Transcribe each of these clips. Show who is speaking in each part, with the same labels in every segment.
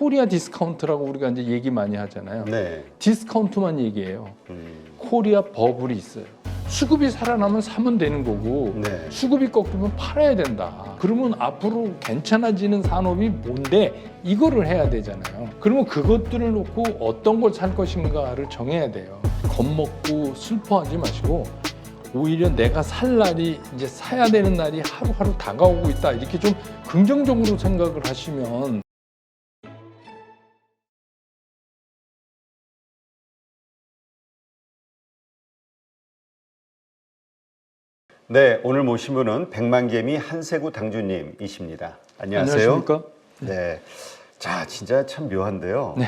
Speaker 1: 코리아 디스카운트라고 우리가 이제 얘기 많이 하잖아요.
Speaker 2: 네.
Speaker 1: 디스카운트만 얘기해요. 코리아 버블이 있어요. 수급이 살아나면 사면 되는 거고
Speaker 2: 네.
Speaker 1: 수급이 꺾이면 팔아야 된다. 그러면 앞으로 괜찮아지는 산업이 뭔데 이거를 해야 되잖아요. 그러면 그것들을 놓고 어떤 걸 살 것인가를 정해야 돼요. 겁먹고 슬퍼하지 마시고 오히려 내가 살 날이 이제 사야 되는 날이 하루하루 다가오고 있다. 이렇게 좀 긍정적으로 생각을 하시면
Speaker 2: 네, 오늘 모신 분은 백만개미 한세구 당주님이십니다. 안녕하세요.
Speaker 1: 안녕하십니까?
Speaker 2: 네. 자, 진짜 참 묘한데요.
Speaker 1: 네.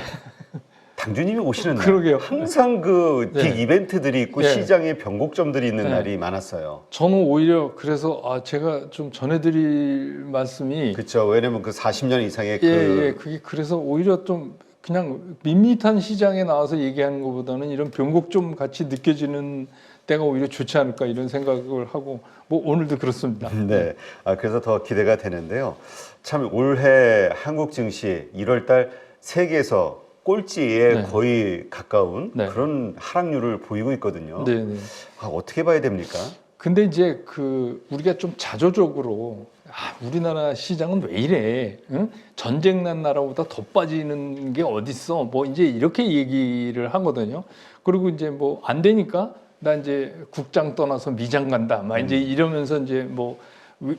Speaker 2: 당주님이 오시는 날
Speaker 1: 그러게요.
Speaker 2: 항상 그 빅
Speaker 1: 네.
Speaker 2: 이벤트들이 있고
Speaker 1: 네.
Speaker 2: 시장에 변곡점들이 있는
Speaker 1: 네.
Speaker 2: 날이 많았어요.
Speaker 1: 저는 오히려 그래서 제가 좀 전해드릴 말씀이
Speaker 2: 그렇죠. 왜냐면 그 40년 이상의
Speaker 1: 그게 그래서 오히려 좀 그냥 밋밋한 시장에 나와서 얘기하는 것보다는 이런 변곡점 같이 느껴지는 때가 오히려 좋지 않을까 이런 생각을 하고 뭐 오늘도 그렇습니다.
Speaker 2: 네. 그래서 더 기대가 되는데요. 참 올해 한국 증시 1월 달 세계에서 꼴찌에
Speaker 1: 네.
Speaker 2: 거의 가까운
Speaker 1: 네.
Speaker 2: 그런 하락률을 보이고 있거든요.
Speaker 1: 네, 네.
Speaker 2: 어떻게 봐야 됩니까?
Speaker 1: 근데 이제 우리가 좀 자조적으로 우리나라 시장은 왜 이래? 응? 전쟁 난 나라보다 더 빠지는 게 어딨어? 뭐 이제 이렇게 얘기를 하거든요. 그리고 이제 뭐 안 되니까 나 이제 국장 떠나서 미장 간다. 막 이제 이러면서 이제 뭐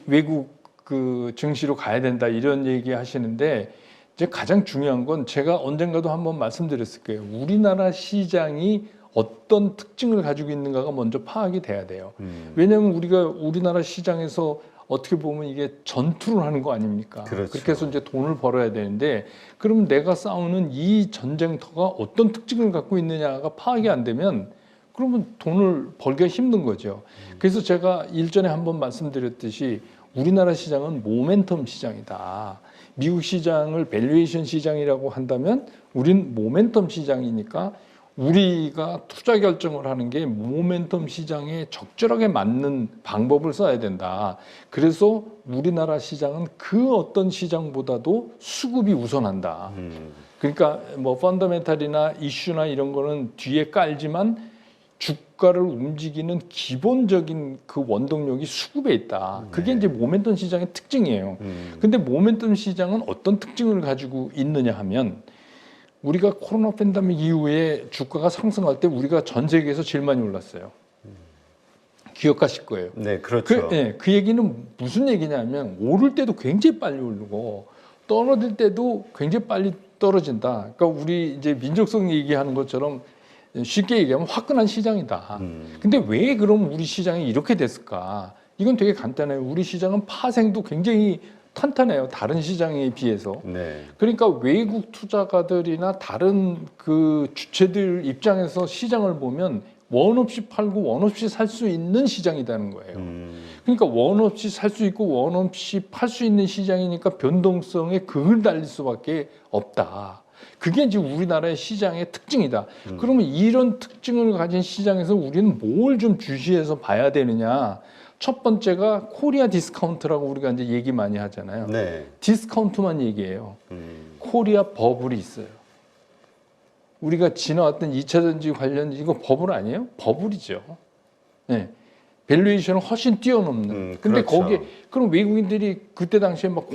Speaker 1: 외국 그 증시로 가야 된다 이런 얘기 하시는데 이제 가장 중요한 건 제가 언젠가도 한번 말씀드렸을 거예요. 우리나라 시장이 어떤 특징을 가지고 있는가가 먼저 파악이 돼야 돼요. 왜냐하면 우리가 우리나라 시장에서 어떻게 보면 이게 전투를 하는 거 아닙니까?
Speaker 2: 그렇죠.
Speaker 1: 그렇게 해서 이제 돈을 벌어야 되는데 그럼 내가 싸우는 이 전쟁터가 어떤 특징을 갖고 있느냐가 파악이 안 되면 그러면 돈을 벌기가 힘든 거죠. 그래서 제가 일전에 한번 말씀드렸듯이 우리나라 시장은 모멘텀 시장이다. 미국 시장을 밸류에이션 시장이라고 한다면 우린 모멘텀 시장이니까 우리가 투자 결정을 하는 게 모멘텀 시장에 적절하게 맞는 방법을 써야 된다. 그래서 우리나라 시장은 그 어떤 시장보다도 수급이 우선한다. 그러니까 뭐 펀더멘탈이나 이슈나 이런 거는 뒤에 깔지만 주가를 움직이는 기본적인 그 원동력이 수급에 있다. 그게 이제 모멘텀 시장의 특징이에요. 근데 모멘텀 시장은 어떤 특징을 가지고 있느냐 하면 우리가 코로나 팬데믹 이후에 주가가 상승할 때 우리가 전 세계에서 제일 많이 올랐어요. 기억하실 거예요.
Speaker 2: 네, 그렇죠.
Speaker 1: 그 얘기는 무슨 얘기냐면 오를 때도 굉장히 빨리 오르고 떨어질 때도 굉장히 빨리 떨어진다. 그러니까 우리 이제 민족성 얘기하는 것처럼 쉽게 얘기하면 화끈한 시장이다. 근데 왜 그럼 우리 시장이 이렇게 됐을까? 이건 되게 간단해요. 우리 시장은 파생도 굉장히 탄탄해요. 다른 시장에 비해서.
Speaker 2: 네.
Speaker 1: 그러니까 외국 투자가들이나 다른 그 주체들 입장에서 시장을 보면 원 없이 팔고 원 없이 살 수 있는 시장이라는 거예요. 그러니까 원 없이 살 수 있고 원 없이 팔 수 있는 시장이니까 변동성에 극을 달릴 수밖에 없다. 그게 이제 우리나라의 시장의 특징이다. 그러면 이런 특징을 가진 시장에서 우리는 뭘 좀 주시해서 봐야 되느냐? 첫 번째가 코리아 디스카운트라고 우리가 이제 얘기 많이 하잖아요.
Speaker 2: 네.
Speaker 1: 디스카운트만 얘기해요. 코리아 버블이 있어요. 우리가 지나왔던 2차 전지 관련 이거 버블 아니에요? 버블이죠. 네. 밸류에이션은 훨씬 뛰어넘는. 근데
Speaker 2: 그렇죠.
Speaker 1: 거기에 그럼 외국인들이 그때 당시에 막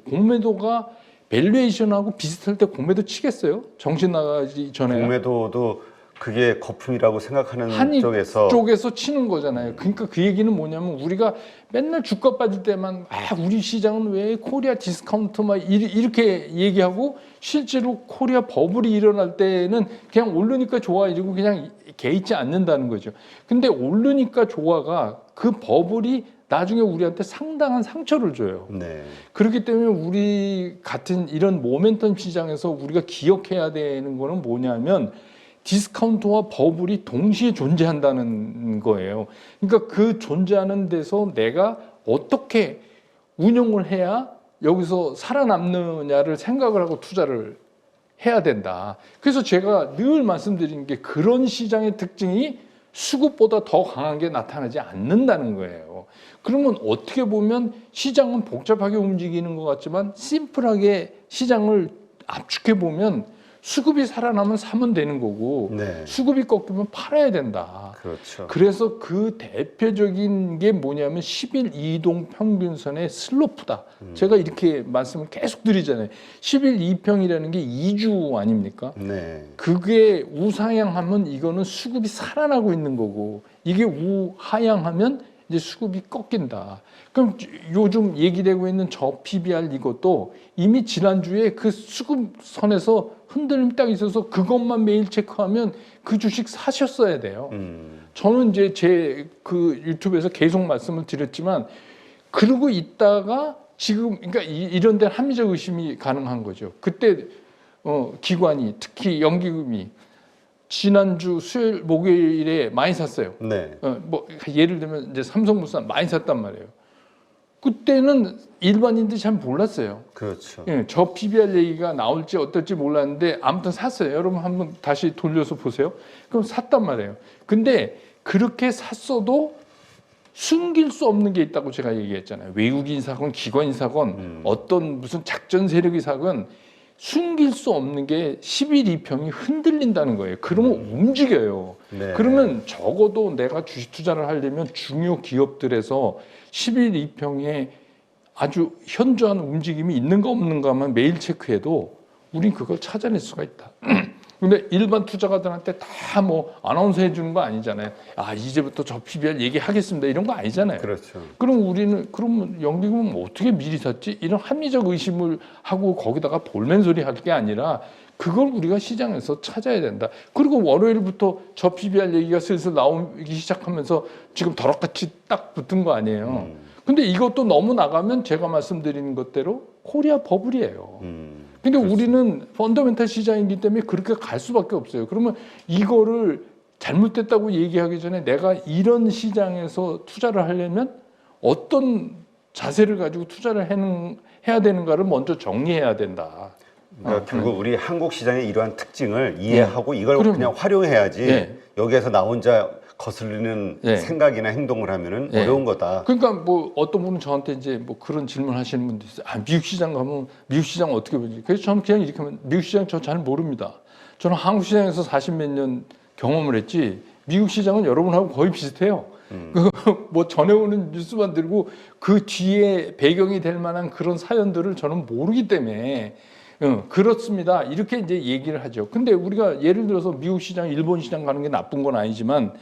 Speaker 1: 공매도가 밸류에이션하고 비슷할 때 공매도 치겠어요? 정신 나가기 전에.
Speaker 2: 공매도도 그게 거품이라고 생각하는
Speaker 1: 한이
Speaker 2: 쪽에서
Speaker 1: 치는 거잖아요. 그러니까 그 얘기는 뭐냐면 우리가 맨날 주가 빠질 때만 우리 시장은 왜 코리아 디스카운트 막 이렇게 얘기하고 실제로 코리아 버블이 일어날 때는 그냥 오르니까 좋아 이러고 그냥 개의치 않는다는 거죠. 근데 오르니까 좋아가 그 버블이 나중에 우리한테 상당한 상처를 줘요.
Speaker 2: 네.
Speaker 1: 그렇기 때문에 우리 같은 이런 모멘텀 시장에서 우리가 기억해야 되는 거는 뭐냐면 디스카운트와 버블이 동시에 존재한다는 거예요. 그러니까 그 존재하는 데서 내가 어떻게 운용을 해야 여기서 살아남느냐를 생각을 하고 투자를 해야 된다. 그래서 제가 늘 말씀드리는 게 그런 시장의 특징이 수급보다 더 강하게 나타나지 않는다는 거예요. 그러면 어떻게 보면 시장은 복잡하게 움직이는 것 같지만 심플하게 시장을 압축해 보면 수급이 살아나면 사면 되는 거고
Speaker 2: 네.
Speaker 1: 수급이 꺾이면 팔아야 된다.
Speaker 2: 그렇죠.
Speaker 1: 그래서 그 대표적인 게 뭐냐면 10일 이동 평균선의 슬로프다. 제가 이렇게 말씀을 계속 드리잖아요. 10일 2평이라는 게 2주 아닙니까?
Speaker 2: 네.
Speaker 1: 그게 우상향하면 이거는 수급이 살아나고 있는 거고 이게 우하향하면 이제 수급이 꺾인다. 그럼 요즘 얘기되고 있는 저 PBR 이것도 이미 지난주에 그 수급선에서 흔들림이 딱 있어서 그것만 매일 체크하면 그 주식 사셨어야 돼요. 저는 이제 제 그 유튜브에서 계속 말씀을 드렸지만 그러고 있다가 지금 그러니까 이런 데는 합리적 의심이 가능한 거죠. 그때 기관이 특히 연기금이 지난주 수요일 목요일에 많이 샀어요.
Speaker 2: 네.
Speaker 1: 뭐 예를 들면 이제 삼성물산 많이 샀단 말이에요. 그때는 일반인들이 잘 몰랐어요.
Speaker 2: 그렇죠.
Speaker 1: 예, 저 PBR 얘기가 나올지 어떨지 몰랐는데 아무튼 샀어요. 여러분 한번 다시 돌려서 보세요. 그럼 샀단 말이에요. 근데 그렇게 샀어도 숨길 수 없는 게 있다고 제가 얘기했잖아요. 외국인 사건, 기관인 사건, 어떤 무슨 작전 세력이 사건 숨길 수 없는 게 10일 2평이 흔들린다는 거예요. 그러면 움직여요.
Speaker 2: 네.
Speaker 1: 그러면 적어도 내가 주식 투자를 하려면 중요 기업들에서 10일 2평에 아주 현저한 움직임이 있는가 없는가만 매일 체크해도 우린 그걸 찾아낼 수가 있다. 근데 일반 투자가들한테 다 뭐 아나운서 해주는 거 아니잖아요. 아 이제부터 저 PBR 얘기하겠습니다 이런 거 아니잖아요.
Speaker 2: 그렇죠.
Speaker 1: 그럼 우리는 그러면 연기금은 뭐 어떻게 미리 샀지? 이런 합리적 의심을 하고 거기다가 볼멘 소리 할 게 아니라 그걸 우리가 시장에서 찾아야 된다. 그리고 월요일부터 저 PBR 얘기가 슬슬 나오기 시작하면서 지금 더럭같이 딱 붙은 거 아니에요. 근데 이것도 너무 나가면 제가 말씀드리는 것대로 코리아 버블이에요. 근데 우리는 펀더멘탈 시장이기 때문에 그렇게 갈 수밖에 없어요. 그러면 이거를 잘못됐다고 얘기하기 전에 내가 이런 시장에서 투자를 하려면 어떤 자세를 가지고 투자를 해야 되는가를 먼저 정리해야 된다.
Speaker 2: 그러니까 결국 우리 한국 시장의 이러한 특징을 이해하고 이걸
Speaker 1: 그럼요.
Speaker 2: 그냥 활용해야지
Speaker 1: 네.
Speaker 2: 여기에서 나 혼자 거슬리는
Speaker 1: 네.
Speaker 2: 생각이나 행동을 하면은
Speaker 1: 네.
Speaker 2: 어려운 거다.
Speaker 1: 그러니까 뭐 어떤 분은 저한테 이제 뭐 그런 질문 하시는 분도 있어요. 아, 미국 시장 가면 미국 시장 어떻게 보지? 그래서 저는 그냥 이렇게 하면 미국 시장 저 잘 모릅니다. 저는 한국 시장에서 40몇 년 경험을 했지 미국 시장은 여러분하고 거의 비슷해요. 뭐 전해오는 뉴스만 들고 그 뒤에 배경이 될 만한 그런 사연들을 저는 모르기 때문에 그렇습니다. 이렇게 이제 얘기를 하죠. 근데 우리가 예를 들어서 미국 시장, 일본 시장 가는 게 나쁜 건 아니지만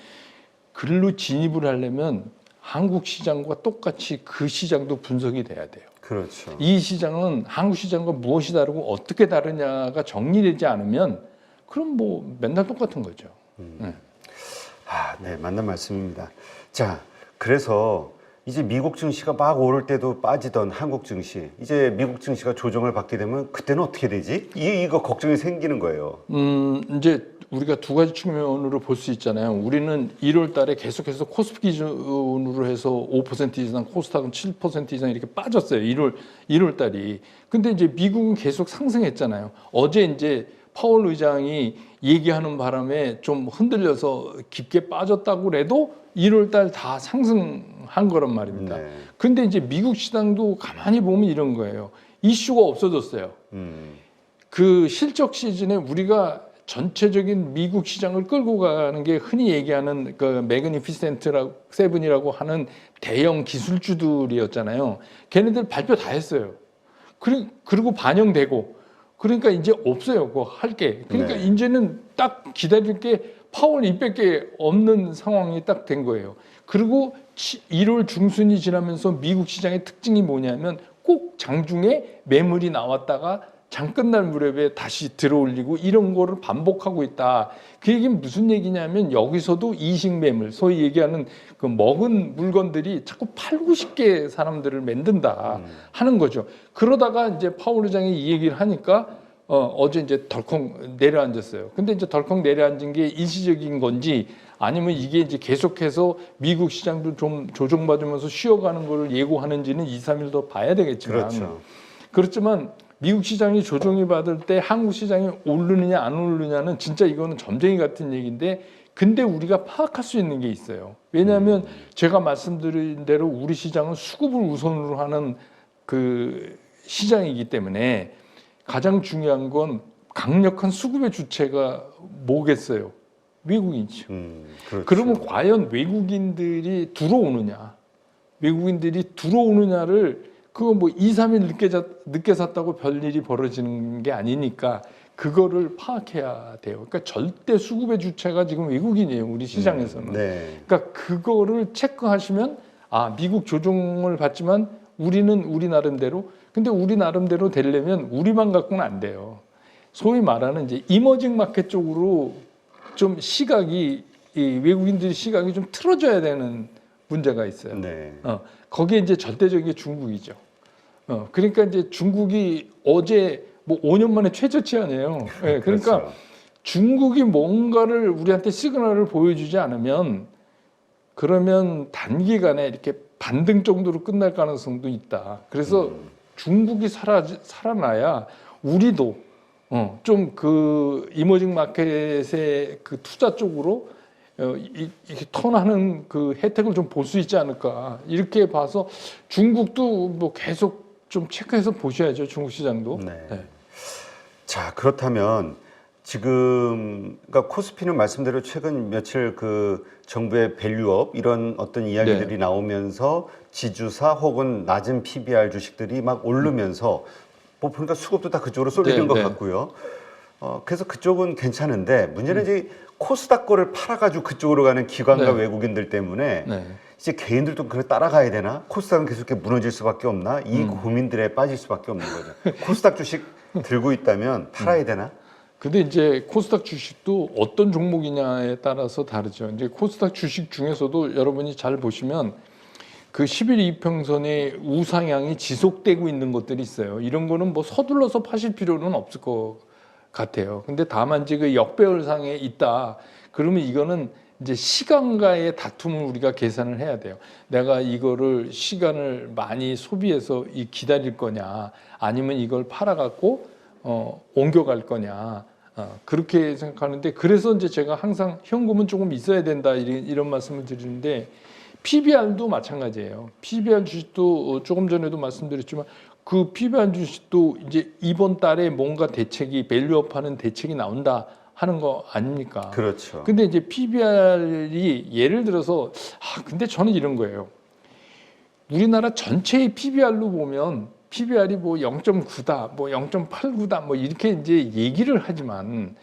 Speaker 1: 글로 진입을 하려면 한국 시장과 똑같이 그 시장도 분석이 돼야 돼요.
Speaker 2: 그렇죠.
Speaker 1: 이 시장은 한국 시장과 무엇이 다르고 어떻게 다르냐가 정리되지 않으면 그럼 뭐 맨날 똑같은 거죠.
Speaker 2: 아, 네, 맞는 말씀입니다. 자, 그래서 이제 미국 증시가 막 오를 때도 빠지던 한국 증시, 이제 미국 증시가 조정을 받게 되면 그때는 어떻게 되지? 이거 걱정이 생기는 거예요.
Speaker 1: 이제 우리가 두 가지 측면으로 볼 수 있잖아요. 우리는 1월 달에 계속해서 코스피 기준으로 해서 5% 이상, 코스닥은 7% 이상 이렇게 빠졌어요. 1월 달이. 근데 이제 미국은 계속 상승했잖아요. 어제 이제 파월 의장이 얘기하는 바람에 좀 흔들려서 깊게 빠졌다고 해도 1월 달 다 상승한 거란 말입니다.
Speaker 2: 네.
Speaker 1: 근데 이제 미국 시장도 가만히 보면 이런 거예요. 이슈가 없어졌어요. 그 실적 시즌에 우리가 전체적인 미국 시장을 끌고 가는 게 흔히 얘기하는 그 매그니피센트라고 세븐이라고 하는 대형 기술주들이었잖아요. 걔네들 발표 다 했어요. 그리고 반영되고 그러니까 이제 없어요. 그거 할 게. 그러니까
Speaker 2: 네.
Speaker 1: 이제는 딱 기다릴 게 파월 200개 없는 상황이 딱 된 거예요. 그리고 1월 중순이 지나면서 미국 시장의 특징이 뭐냐면 꼭 장중에 매물이 나왔다가 장 끝날 무렵에 다시 들어올리고 이런 거를 반복하고 있다. 그 얘기는 무슨 얘기냐면 여기서도 이식 매물, 소위 얘기하는 그 먹은 물건들이 자꾸 팔고 싶게 사람들을 만든다 하는 거죠. 그러다가 이제 파월 의장이 이 얘기를 하니까 어제 이제 덜컹 내려앉았어요. 근데 이제 덜컹 내려앉은 게 일시적인 건지 아니면 이게 이제 계속해서 미국 시장도 좀 조정받으면서 쉬어가는 거를 예고하는지는 2, 3일 더 봐야 되겠지만 그렇지만 미국 시장이 조정이 받을 때 한국 시장이 오르느냐 안 오르느냐는 진짜 이거는 점쟁이 같은 얘기인데 근데 우리가 파악할 수 있는 게 있어요. 왜냐하면 제가 말씀드린 대로 우리 시장은 수급을 우선으로 하는 그 시장이기 때문에 가장 중요한 건 강력한 수급의 주체가 뭐겠어요? 외국인이죠.
Speaker 2: 그렇죠.
Speaker 1: 그러면 과연 외국인들이 들어오느냐를 그거 뭐 2, 3일 늦게 샀다고 별일이 벌어지는 게 아니니까 그거를 파악해야 돼요. 그러니까 절대 수급의 주체가 지금 외국인이에요. 우리 시장에서는.
Speaker 2: 네.
Speaker 1: 그러니까 그거를 체크하시면 아, 미국 조종을 받지만 우리는 우리 나름대로 근데 우리 나름대로 되려면 우리만 갖고는 안 돼요. 소위 말하는 이제 이머징 마켓 쪽으로 좀 이 외국인들이 시각이 좀 틀어져야 되는 문제가 있어요.
Speaker 2: 네.
Speaker 1: 거기에 이제 절대적인 게 중국이죠. 그러니까 이제 중국이 어제 뭐 5년 만에 최저치 아니에요. 네, 그러니까
Speaker 2: 그렇죠.
Speaker 1: 중국이 뭔가를 우리한테 시그널을 보여주지 않으면 그러면 단기간에 이렇게 반등 정도로 끝날 가능성도 있다. 그래서 중국이 살아나야 우리도 좀 그 이머징 마켓의 그 투자 쪽으로 이렇게 턴하는 그 혜택을 좀 볼 수 있지 않을까 이렇게 봐서 중국도 뭐 계속 좀 체크해서 보셔야죠. 중국 시장도.
Speaker 2: 네.
Speaker 1: 네.
Speaker 2: 자, 그렇다면 지금 그러니까 코스피는 말씀대로 최근 며칠 그 정부의 밸류업 이런 어떤 이야기들이 나오면서 지주사 혹은 낮은 PBR 주식들이 막 오르면서 뭐 보니까 수급도 다 그쪽으로 쏠리는 것 같고요. 그래서 그쪽은 괜찮은데 문제는 이제 코스닥 거를 팔아가지고 그쪽으로 가는 기관과 외국인들 때문에 이제 개인들도 그걸 따라가야 되나? 코스닥은 계속 이렇게 무너질 수밖에 없나? 이 고민들에 빠질 수밖에 없는 거죠. 코스닥 주식 들고 있다면 팔아야 되나?
Speaker 1: 근데 이제 코스닥 주식도 어떤 종목이냐에 따라서 다르죠. 이제 코스닥 주식 중에서도 여러분이 잘 보시면 그 10일 이평선의 우상향이 지속되고 있는 것들이 있어요. 이런 거는 뭐 서둘러서 파실 필요는 없을 것 같아요. 근데 다만 이제 그 역배열상에 있다. 그러면 이거는 이제 시간과의 다툼을 우리가 계산을 해야 돼요. 내가 이거를 시간을 많이 소비해서 기다릴 거냐, 아니면 이걸 팔아갖고 옮겨갈 거냐. 그렇게 생각하는데 그래서 이제 제가 항상 현금은 조금 있어야 된다 이런 말씀을 드리는데 PBR도 마찬가지예요. PBR 주식도 조금 전에도 말씀드렸지만 그 PBR 주식도 이제 이번 달에 뭔가 대책이 밸류업하는 대책이 나온다 하는 거 아닙니까?
Speaker 2: 그렇죠.
Speaker 1: 근데 이제 PBR이 예를 들어서 근데 저는 이런 거예요. 우리나라 전체의 PBR로 보면 PBR이 뭐 0.9다, 뭐 0.89다, 뭐 이렇게 이제 얘기를 하지만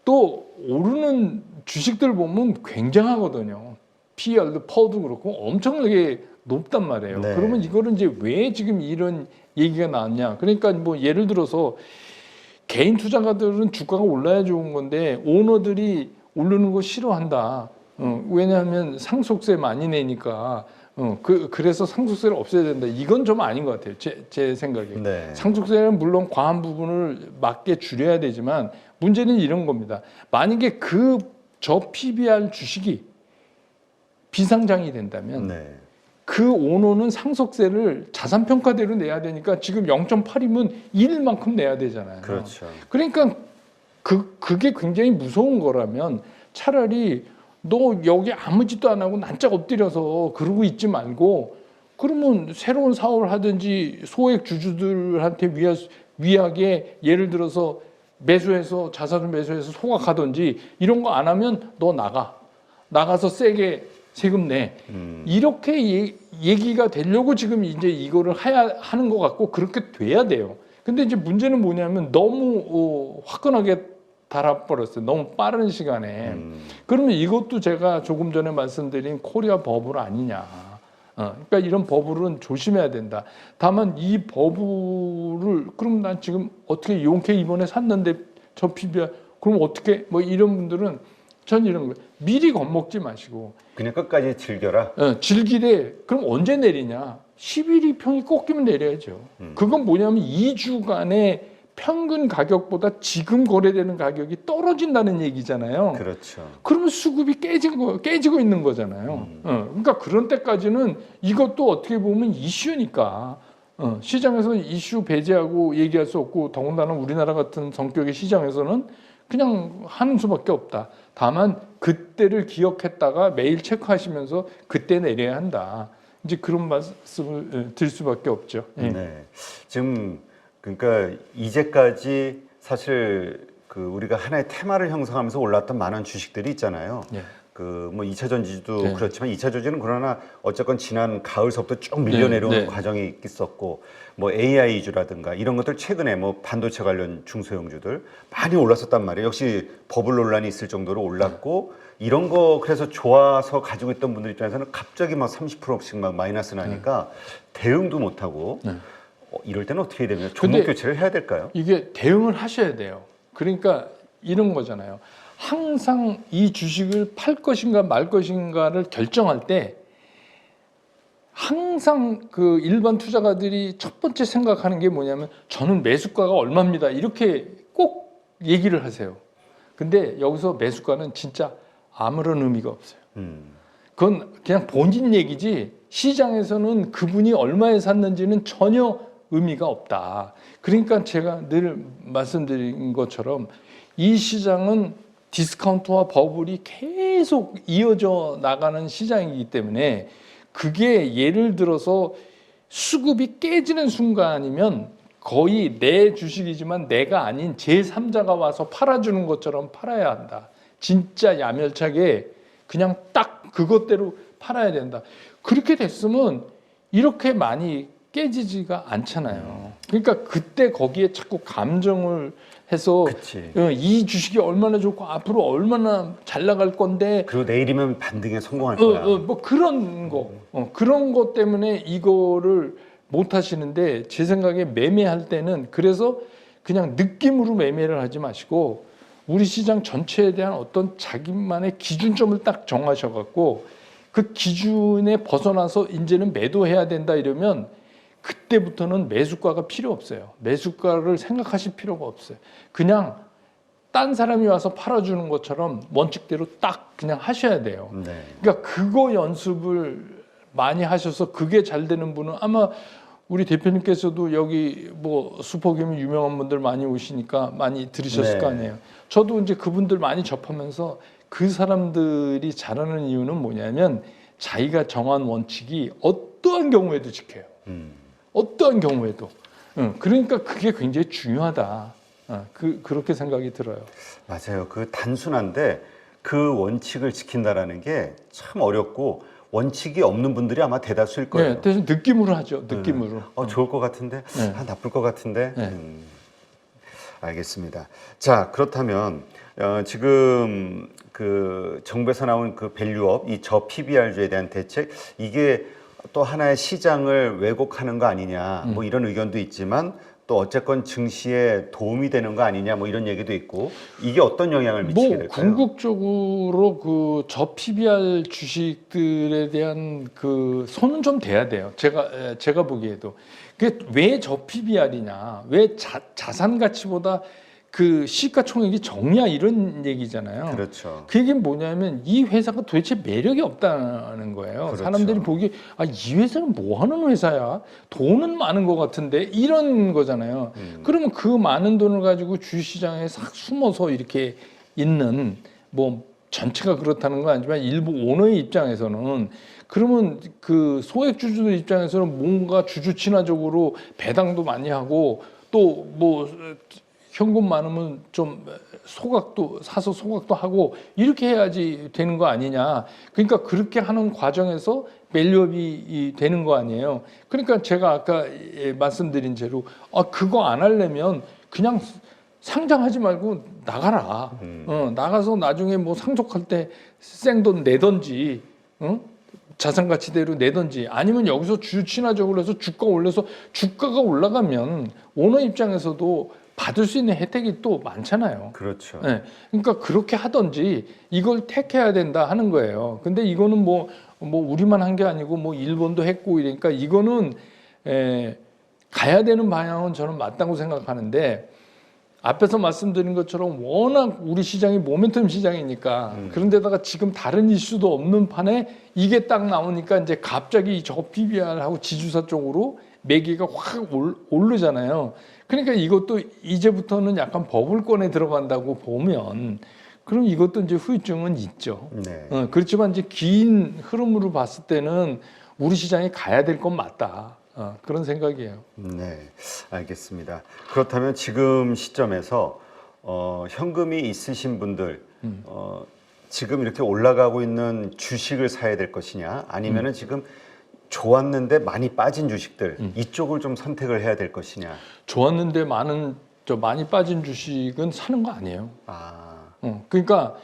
Speaker 1: 또 오르는 주식들 보면 굉장하거든요. PER도 퍼도 그렇고 엄청나게 높단 말이에요.
Speaker 2: 네.
Speaker 1: 그러면 이거는 이제 왜 지금 이런 얘기가 나왔냐? 그러니까 뭐 예를 들어서 개인 투자가들은 주가가 올라야 좋은 건데 오너들이 오르는 거 싫어한다. 왜냐하면 상속세 많이 내니까. 그래서 상속세를 없애야 된다. 이건 좀 아닌 것 같아요. 제 생각에.
Speaker 2: 네.
Speaker 1: 상속세는 물론 과한 부분을 맞게 줄여야 되지만 문제는 이런 겁니다. 만약에 저 PBR 주식이 비상장이 된다면 그 오너는 상속세를 자산평가대로 내야 되니까 지금 0.8이면 1만큼 내야 되잖아요.
Speaker 2: 그렇죠.
Speaker 1: 그러니까 그게 굉장히 무서운 거라면 차라리 너 여기 아무 짓도 안 하고 난짝 엎드려서 그러고 있지 말고 그러면 새로운 사업을 하든지 소액 주주들한테 위하게 예를 들어서 매수해서 자산을 매수해서 소각하든지 이런 거 안 하면 너 나가서 세게 세금 내 이렇게 얘기가 되려고 지금 이제 이거를 하는 것 같고 그렇게 돼야 돼요. 근데 이제 문제는 뭐냐면 너무 화끈하게 달아버렸어요. 너무 빠른 시간에. 그러면 이것도 제가 조금 전에 말씀드린 코리아 버블 아니냐. 그러니까 이런 버블은 조심해야 된다. 다만 이 버블을 그럼 난 지금 어떻게 용케 이번에 샀는데 저 PBR 그럼 어떻게 뭐 이런 분들은 전 이런 거예요. 미리 겁먹지 마시고
Speaker 2: 그냥 끝까지 즐겨라.
Speaker 1: 즐기되 그럼 언제 내리냐? 11이 평이 꺾이면 내려야죠. 그건 뭐냐면 2주간의 평균 가격보다 지금 거래되는 가격이 떨어진다는 얘기잖아요.
Speaker 2: 그렇죠.
Speaker 1: 그러면 수급이 깨지고 있는 거잖아요. 그러니까 그런 때까지는 이것도 어떻게 보면 이슈니까 시장에서 이슈 배제하고 얘기할 수 없고 더군다나 우리나라 같은 성격의 시장에서는 그냥 하는 수밖에 없다. 다만 그때를 기억했다가 매일 체크하시면서 그때 내려야 한다. 이제 그런 말씀을 드릴 수밖에 없죠.
Speaker 2: 네. 지금 그러니까 이제까지 사실 그 우리가 하나의 테마를 형성하면서 올랐던 많은 주식들이 있잖아요.
Speaker 1: 예.
Speaker 2: 그 뭐 2차 전지도
Speaker 1: 네.
Speaker 2: 그렇지만 2차 전지는 그러나 어쨌건 지난 가을서부터 쭉 밀려
Speaker 1: 네,
Speaker 2: 내려오는
Speaker 1: 네.
Speaker 2: 과정이 있었고 뭐 AI 주라든가 이런 것들 최근에 뭐 반도체 관련 중소형주들 많이 올랐었단 말이에요. 역시 버블 논란이 있을 정도로 올랐고 이런 거 그래서 좋아서 가지고 있던 분들 입장에서는 갑자기 막 30%씩 막 마이너스 나니까 대응도 못 하고
Speaker 1: 네.
Speaker 2: 이럴 때는 어떻게 해야 됩니까?
Speaker 1: 근데
Speaker 2: 종목 교체를 해야 될까요?
Speaker 1: 이게 대응을 하셔야 돼요. 그러니까 이런 거잖아요. 항상 이 주식을 팔 것인가 말 것인가를 결정할 때 항상 그 일반 투자가들이 첫 번째 생각하는 게 뭐냐면 저는 매수가가 얼마입니다. 이렇게 꼭 얘기를 하세요. 근데 여기서 매수가는 진짜 아무런 의미가 없어요. 그건 그냥 본인 얘기지 시장에서는 그분이 얼마에 샀는지는 전혀 의미가 없다. 그러니까 제가 늘 말씀드린 것처럼 이 시장은 디스카운트와 버블이 계속 이어져 나가는 시장이기 때문에 그게 예를 들어서 수급이 깨지는 순간이면 거의 내 주식이지만 내가 아닌 제3자가 와서 팔아주는 것처럼 팔아야 한다. 진짜 야멸차게 그냥 딱 그것대로 팔아야 된다. 그렇게 됐으면 이렇게 많이 깨지지가 않잖아요. 그러니까 그때 거기에 자꾸 감정을 해서
Speaker 2: 그치.
Speaker 1: 이 주식이 얼마나 좋고 앞으로 얼마나 잘 나갈 건데
Speaker 2: 그리고 내일이면 반등에 성공할 거야.
Speaker 1: 뭐 그런 거 그런 것 때문에 이거를 못 하시는데 제 생각에 매매할 때는 그래서 그냥 느낌으로 매매를 하지 마시고 우리 시장 전체에 대한 어떤 자기만의 기준점을 딱 정하셔갖고 그 기준에 벗어나서 이제는 매도해야 된다 이러면 그때부터는 매수가가 필요 없어요. 매수가를 생각하실 필요가 없어요. 그냥 딴 사람이 와서 팔아주는 것처럼 원칙대로 딱 그냥 하셔야 돼요.
Speaker 2: 네.
Speaker 1: 그러니까 그거 연습을 많이 하셔서 그게 잘 되는 분은 아마 우리 대표님께서도 여기 뭐 슈퍼게임 유명한 분들 많이 오시니까 많이 들으셨을
Speaker 2: 네.
Speaker 1: 거 아니에요. 저도 이제 그분들 많이 접하면서 그 사람들이 잘하는 이유는 뭐냐면 자기가 정한 원칙이 어떠한 경우에도 지켜요. 어떠한 경우에도. 그러니까 그게 굉장히 중요하다. 그렇게 생각이 들어요.
Speaker 2: 맞아요. 그 단순한데 그 원칙을 지킨다라는 게 참 어렵고 원칙이 없는 분들이 아마 대다수일 거예요.
Speaker 1: 네, 대신 느낌으로 하죠. 느낌으로.
Speaker 2: 좋을 것 같은데,
Speaker 1: 네.
Speaker 2: 나쁠 것 같은데.
Speaker 1: 네.
Speaker 2: 알겠습니다. 자, 그렇다면 지금 그 정부에서 나온 그 밸류업, 이 저 PBR주에 대한 대책, 이게 또 하나의 시장을 왜곡하는 거 아니냐, 뭐 이런 의견도 있지만 또 어쨌건 증시에 도움이 되는 거 아니냐, 뭐 이런 얘기도 있고 이게 어떤 영향을 미치게
Speaker 1: 뭐
Speaker 2: 될까요?
Speaker 1: 궁극적으로 그 저 PBR 주식들에 대한 그 손은 좀 돼야 돼요. 제가 보기에도 그게 왜 저 PBR이냐, 왜 자산 가치보다 그 시가총액이 적냐 이런 얘기잖아요.
Speaker 2: 그렇죠.
Speaker 1: 그 얘기는 뭐냐면 이 회사가 도대체 매력이 없다는 거예요.
Speaker 2: 그렇죠.
Speaker 1: 사람들이 보기 이 회사는 뭐 하는 회사야? 돈은 많은 것 같은데 이런 거잖아요. 그러면 그 많은 돈을 가지고 주식시장에 싹 숨어서 이렇게 있는 뭐 전체가 그렇다는 건 아니지만 일부 오너의 입장에서는 그러면 그 소액 주주들 입장에서는 뭔가 주주 친화적으로 배당도 많이 하고 또 뭐 현금 많으면 좀 소각도 사서 소각도 하고 이렇게 해야지 되는 거 아니냐. 그러니까 그렇게 하는 과정에서 밸류업이 되는 거 아니에요. 그러니까 제가 아까 말씀드린 대로 그거 안 하려면 그냥 상장하지 말고 나가라. 나가서 나중에 뭐 상속할 때 생돈 내던지 자산 가치대로 내던지 아니면 여기서 주주 친화적으로 해서 주가 올려서 주가가 올라가면 오너 입장에서도 받을 수 있는 혜택이 또 많잖아요.
Speaker 2: 그렇죠.
Speaker 1: 네. 그러니까 그렇게 하든지 이걸 택해야 된다 하는 거예요. 근데 이거는 뭐 우리만 한 게 아니고 뭐 일본도 했고 이러니까 이거는 가야 되는 방향은 저는 맞다고 생각하는데 앞에서 말씀드린 것처럼 워낙 우리 시장이 모멘텀 시장이니까 그런데다가 지금 다른 이슈도 없는 판에 이게 딱 나오니까 이제 갑자기 저 PBR하고 지주사 쪽으로 매기가 확 오르잖아요. 그러니까 이것도 이제부터는 약간 버블권에 들어간다고 보면 그럼 이것도 이제 후유증은 있죠.
Speaker 2: 네.
Speaker 1: 그렇지만 이제 긴 흐름으로 봤을 때는 우리 시장이 가야 될 건 맞다. 그런 생각이에요.
Speaker 2: 네, 알겠습니다. 그렇다면 지금 시점에서 현금이 있으신 분들 지금 이렇게 올라가고 있는 주식을 사야 될 것이냐 아니면은 지금 좋았는데 많이 빠진 주식들 이쪽을 좀 선택을 해야 될 것이냐.
Speaker 1: 좋았는데 많이 빠진 주식은 사는 거 아니에요. 그러니까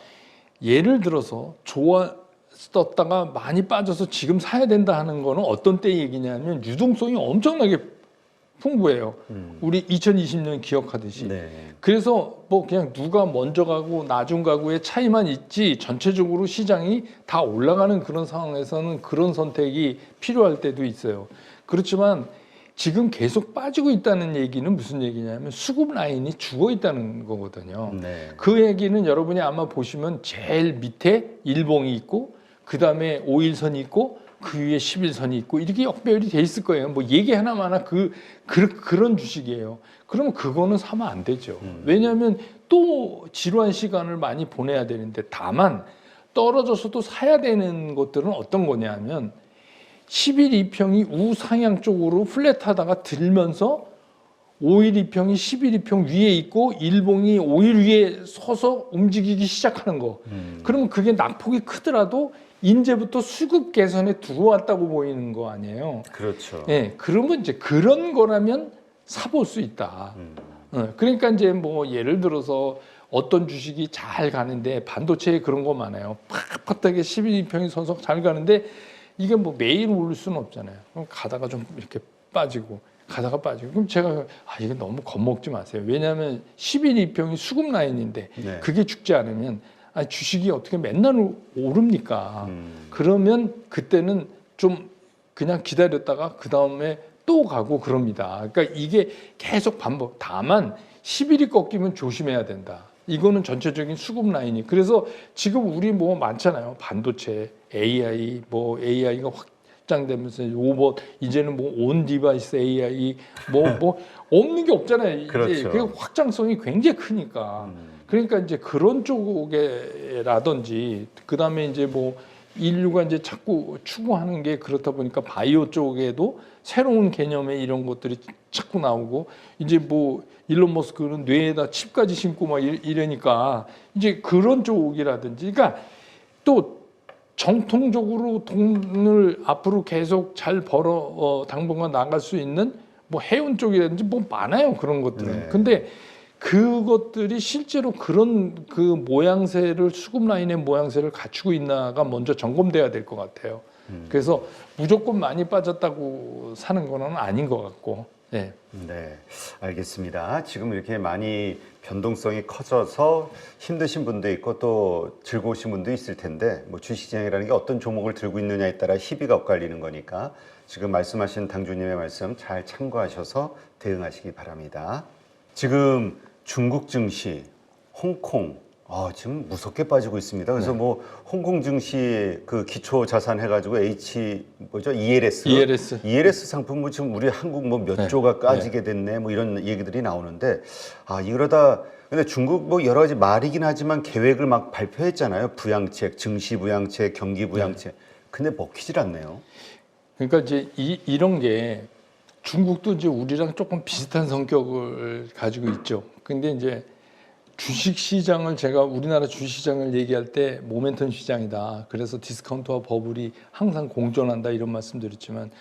Speaker 1: 예를 들어서 좋았었다가 많이 빠져서 지금 사야 된다 하는 거는 어떤 때 얘기냐면 유동성이 엄청나게 풍부해요. 우리 2020년 기억하듯이.
Speaker 2: 네.
Speaker 1: 그래서 뭐 그냥 누가 먼저 가고 나중 가고의 차이만 있지 전체적으로 시장이 다 올라가는 그런 상황에서는 그런 선택이 필요할 때도 있어요. 그렇지만 지금 계속 빠지고 있다는 얘기는 무슨 얘기냐면 수급 라인이 죽어 있다는 거거든요.
Speaker 2: 네.
Speaker 1: 그 얘기는 여러분이 아마 보시면 제일 밑에 일봉이 있고 그 다음에 5일선이 있고 그 위에 10일선이 있고 이렇게 역배열이 돼 있을 거예요. 뭐 얘기 하나마나 그런 주식이에요. 그러면 그거는 사면 안 되죠. 왜냐하면 또 지루한 시간을 많이 보내야 되는데 다만 떨어져서도 사야 되는 것들은 어떤 거냐면 10일 이평이 우상향 쪽으로 플랫하다가 들면서 5일 이평이 10일 이평 위에 있고 일봉이 5일 위에 서서 움직이기 시작하는 거. 그러면 그게 낙폭이 크더라도 이제부터 수급 개선에 들어왔다고 보이는 거 아니에요.
Speaker 2: 그렇죠.
Speaker 1: 예, 그러면 이제 그런 거라면 사볼 수 있다. 그러니까 이제 뭐 예를 들어서 어떤 주식이 잘 가는데 반도체에 그런 거 많아요. 팍팍하게 11, 2평이 서서 잘 가는데 이게 뭐 매일 오를 수는 없잖아요. 그럼 가다가 좀 이렇게 빠지고 가다가 빠지고 그럼 제가 이게 너무 겁먹지 마세요. 왜냐하면 11, 2평이 수급 라인인데
Speaker 2: 네.
Speaker 1: 그게 죽지 않으면 주식이 어떻게 맨날 오릅니까? 그러면 그때는 좀 그냥 기다렸다가 그 다음에 또 가고 그럽니다. 그러니까 이게 계속 반복. 다만 10일이 꺾이면 조심해야 된다. 이거는 전체적인 수급 라인이. 그래서 지금 우리 뭐 많잖아요. 반도체, AI, 뭐 AI가 확장되면서 로봇, 이제는 뭐 온 디바이스 AI, 뭐 없는 게 없잖아요.
Speaker 2: 그렇죠.
Speaker 1: 이제 그 확장성이 굉장히 크니까. 그러니까 이제 그런 쪽에라든지 그다음에 이제 뭐 인류가 이제 자꾸 추구하는 게 그렇다 보니까 바이오 쪽에도 새로운 개념의 이런 것들이 자꾸 나오고 이제 뭐 일론 머스크는 뇌에다 칩까지 심고 막 이러니까 이제 그런 쪽이라든지 그러니까 또 정통적으로 돈을 앞으로 계속 잘 벌어 당분간 나갈 수 있는 뭐 해운 쪽이라든지 뭐 많아요 그런 것들은.
Speaker 2: 네.
Speaker 1: 근데 그것들이 실제로 그런 그 모양새를 수급 라인의 모양새를 갖추고 있나가 먼저 점검돼야 될 것 같아요. 그래서 무조건 많이 빠졌다고 사는 거는 아닌 것 같고. 네.
Speaker 2: 네, 알겠습니다. 지금 이렇게 많이 변동성이 커져서 힘드신 분도 있고 또 즐거우신 분도 있을 텐데 뭐 주식시장이라는 게 어떤 종목을 들고 있느냐에 따라 희비가 엇갈리는 거니까 지금 말씀하신 당주님의 말씀 잘 참고하셔서 대응하시기 바랍니다. 지금 중국 증시, 홍콩 지금 무섭게 빠지고 있습니다. 그래서 뭐 홍콩 증시 그 기초 자산 해가지고 ELS 상품 뭐 지금 우리 한국 뭐 몇 조가 까지게 됐네 뭐 이런 얘기들이 나오는데 이러다 근데 중국 뭐 여러 가지 말이긴 하지만 계획을 막 발표했잖아요. 부양책, 증시 부양책, 경기 부양책. 근데 먹히질 않네요.
Speaker 1: 그러니까 이제 이런 게 중국도 이제 우리랑 조금 비슷한 성격을 가지고 있죠. 근데 이제 주식 시장을 제가 우리나라 주식 시장을 얘기할 때 모멘텀 시장이다. 그래서 디스카운트와 버블이 항상 공존한다 이런 말씀드렸지만